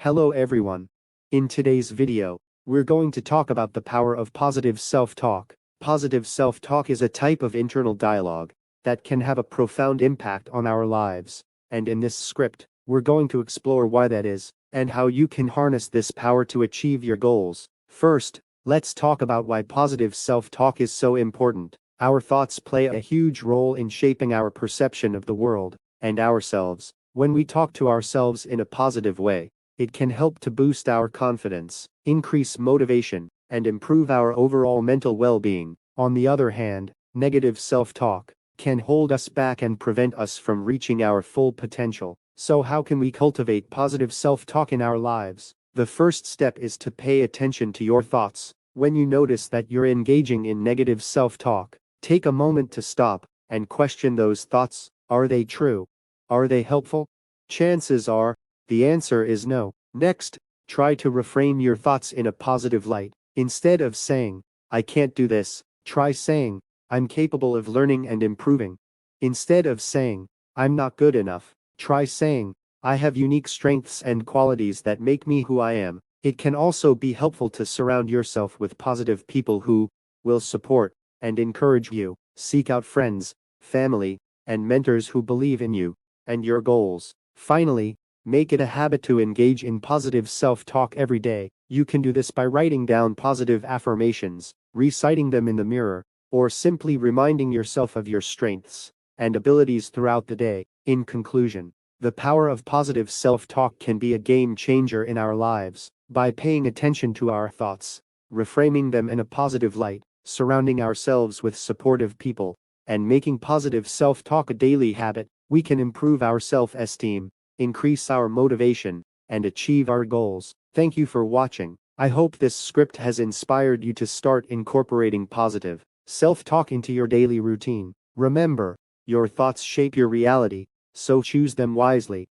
Hello everyone. In today's video, we're going to talk about the power of positive self-talk. Positive self-talk is a type of internal dialogue that can have a profound impact on our lives. And in this script, we're going to explore why that is, and how you can harness this power to achieve your goals. First, let's talk about why positive self-talk is so important. Our thoughts play a huge role in shaping our perception of the world and ourselves. When we talk to ourselves in a positive way, it can help to boost our confidence, increase motivation, and improve our overall mental well-being. On the other hand, negative self-talk can hold us back and prevent us from reaching our full potential. So how can we cultivate positive self-talk in our lives? The first step is to pay attention to your thoughts. When you notice that you're engaging in negative self-talk, take a moment to stop and question those thoughts. Are they true? Are they helpful? Chances are, the answer is no. Next, try to reframe your thoughts in a positive light. Instead of saying, "I can't do this," try saying, "I'm capable of learning and improving." Instead of saying, "I'm not good enough," try saying, "I have unique strengths and qualities that make me who I am." It can also be helpful to surround yourself with positive people who will support and encourage you. Seek out friends, family, and mentors who believe in you and your goals. Finally, make it a habit to engage in positive self-talk every day. You can do this by writing down positive affirmations, reciting them in the mirror, or simply reminding yourself of your strengths and abilities throughout the day. In conclusion, the power of positive self-talk can be a game changer in our lives. By paying attention to our thoughts, reframing them in a positive light, surrounding ourselves with supportive people, and making positive self-talk a daily habit, we can improve our self-esteem, increase our motivation, and achieve our goals. Thank you for watching. I hope this script has inspired you to start incorporating positive self-talk into your daily routine. Remember, your thoughts shape your reality, so choose them wisely.